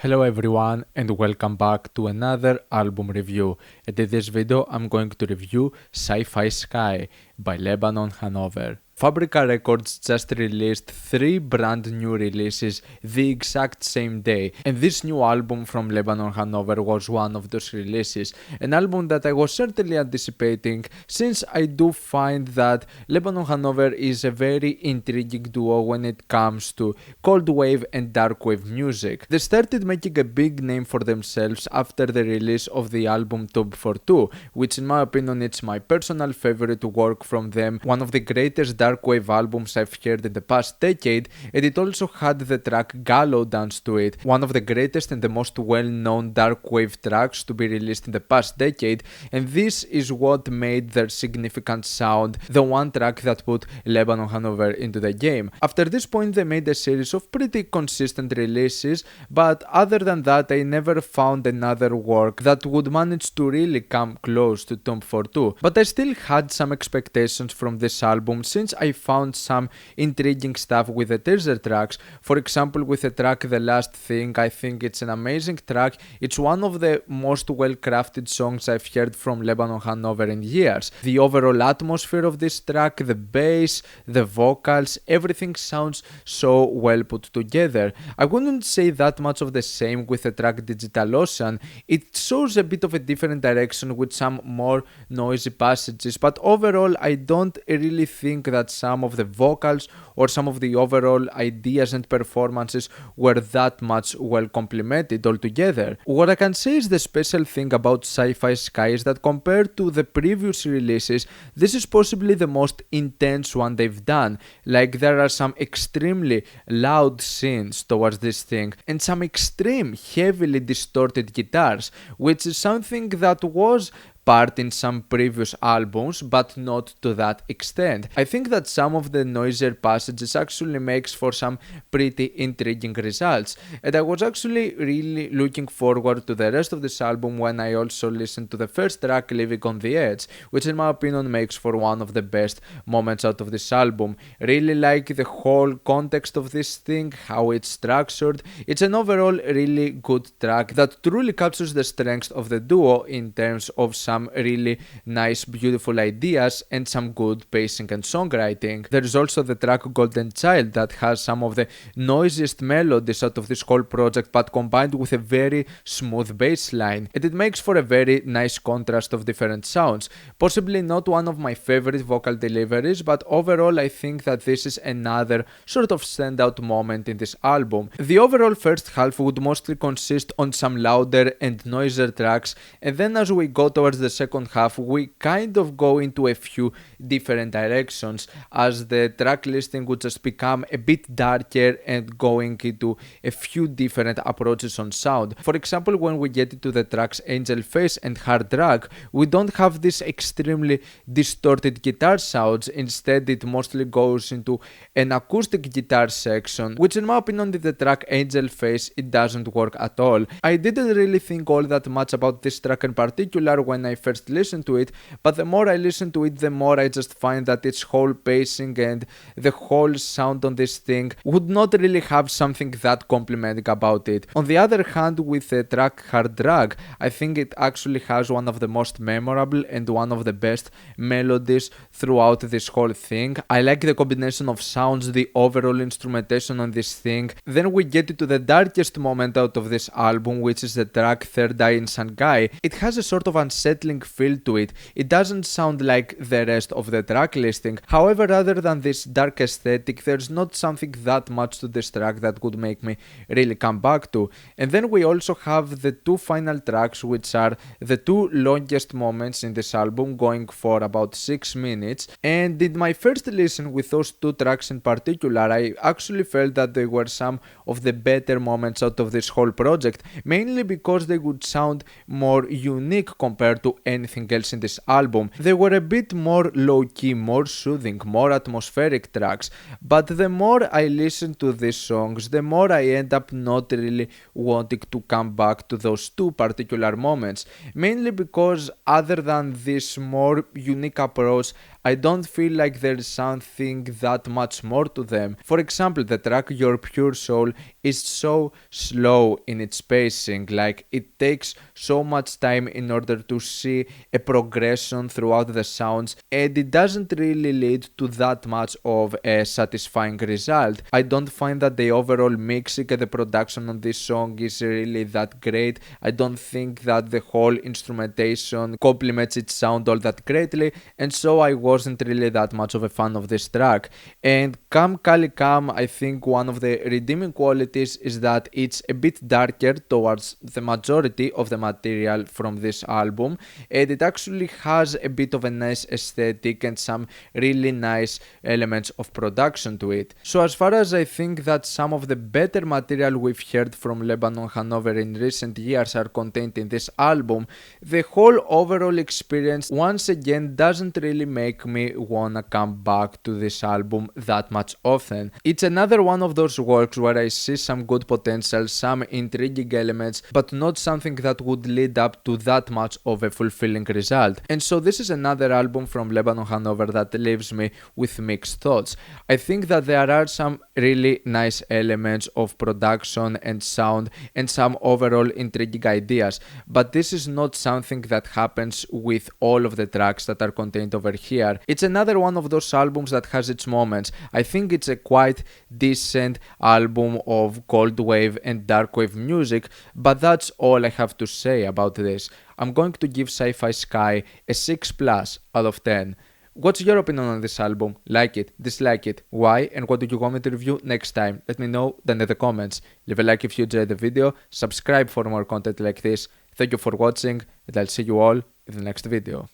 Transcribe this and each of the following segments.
Hello everyone and welcome back to another album review. And in this video I'm going to review Sci-Fi Sky by Lebanon Hanover. Fabrika Records just released 3 brand new releases the exact same day, and this new album from Lebanon Hanover was one of those releases, an album that I was certainly anticipating since I do find that Lebanon Hanover is a very intriguing duo when it comes to Coldwave and Darkwave music. They started making a big name for themselves after the release of the album Top 42, which in my opinion is my personal favorite work from them, one of the greatest Darkwave albums I've heard in the past decade, and it also had the track Gallo Dance to it, one of the greatest and the most well-known Darkwave tracks to be released in the past decade, and this is what made their significant sound the one track that put Lebanon Hanover into the game. After this point they made a series of pretty consistent releases, but other than that I never found another work that would manage to really come close to Tom 42, but I still had some expectations from this album since I found some intriguing stuff with the teaser tracks. For example, with the track The Last Thing, I think it's an amazing track. It's one of the most well crafted songs I've heard from Lebanon Hanover in years. The overall atmosphere of this track, the bass, the vocals, everything sounds so well put together. I wouldn't say that much of the same with the track Digital Ocean. It shows a bit of a different direction with some more noisy passages, but overall I don't really think that some of the vocals or some of the overall ideas and performances were that much well complemented altogether. What I can say is the special thing about Sci-Fi Sky is that compared to the previous releases, this is possibly the most intense one they've done. Like, there are some extremely loud scenes towards this thing and some extreme heavily distorted guitars, which is something that was part in some previous albums, but not to that extent. I think that some of the noisier passages actually makes for some pretty intriguing results, and I was actually really looking forward to the rest of this album when I also listened to the first track, Living on the Edge, which in my opinion makes for one of the best moments out of this album. Really like the whole context of this thing, how it's structured. It's an overall really good track that truly captures the strength of the duo in terms of some really nice, beautiful ideas and some good pacing and songwriting. There is also the track Golden Child that has some of the noisiest melodies out of this whole project, but combined with a very smooth bass line, and it makes for a very nice contrast of different sounds. Possibly not one of my favorite vocal deliveries, but overall I think that this is another sort of standout moment in this album. The overall first half would mostly consist on some louder and noisier tracks, and then as we go towards the second half we kind of go into a few different directions, as the track listing would just become a bit darker and going into a few different approaches on sound. For example, when we get into the tracks Angel Face and Hard Drag, we don't have this extremely distorted guitar sounds. Instead it mostly goes into an acoustic guitar section, which in my opinion with the track Angel Face it doesn't work at all. I didn't really think all that much about this track in particular when I first listened to it, but the more I listen to it, the more I just find that its whole pacing and the whole sound on this thing would not really have something that complimenting about it. On the other hand, with the track Hard Drag, I think it actually has one of the most memorable and one of the best melodies throughout this whole thing. I like the combination of sounds, the overall instrumentation on this thing. Then we get into the darkest moment out of this album, which is the track Third Eye in Shanghai. It has a sort of unsettling feel to it. It doesn't sound like the rest of the track listing. However, other than this dark aesthetic, there's not something that much to this track that could make me really come back to. And then we also have the 2 final tracks, which are the 2 longest moments in this album, going for about 6 minutes. And in my first listen with those 2 tracks in particular, I actually felt that they were some of the better moments out of this whole project, mainly because they would sound more unique compared to anything else in this album. They were a bit more low-key, more soothing, more atmospheric tracks, but the more I listen to these songs, the more I end up not really wanting to come back to those 2 particular moments, mainly because other than this more unique approach, I don't feel like there's something that much more to them. For example, the track Your Pure Soul is so slow in its pacing, like it takes so much time in order to see a progression throughout the sounds, and it doesn't really lead to that much of a satisfying result. I don't find that the overall mixing and the production on this song is really that great. I don't think that the whole instrumentation complements its sound all that greatly, and so I wasn't really that much of a fan of this track. And Come Kali Come, I think one of the redeeming qualities is that it's a bit darker towards the majority of the material from this album, and it actually has a bit of a nice aesthetic and some really nice elements of production to it. So as far as I think that some of the better material we've heard from Lebanon Hanover in recent years are contained in this album, the whole overall experience once again doesn't really make me wanna come back to this album that much often. It's another one of those works where I see some good potential, some intriguing elements, but not something that would lead up to that much of a fulfilling result. And so this is another album from Lebanon Hanover that leaves me with mixed thoughts. I think that there are some really nice elements of production and sound and some overall intriguing ideas, but this is not something that happens with all of the tracks that are contained over here. It's another one of those albums that has its moments. I think it's a quite decent album of Coldwave and Darkwave music, but that's all I have to say about this. I'm going to give Sci-Fi Sky a 6 plus out of 10. What's your opinion on this album? Like it, dislike it, why, and what do you want me to review next time? Let me know down in the comments. Leave a like if you enjoyed the video, subscribe for more content like this. Thank you for watching, and I'll see you all in the next video.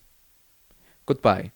Goodbye.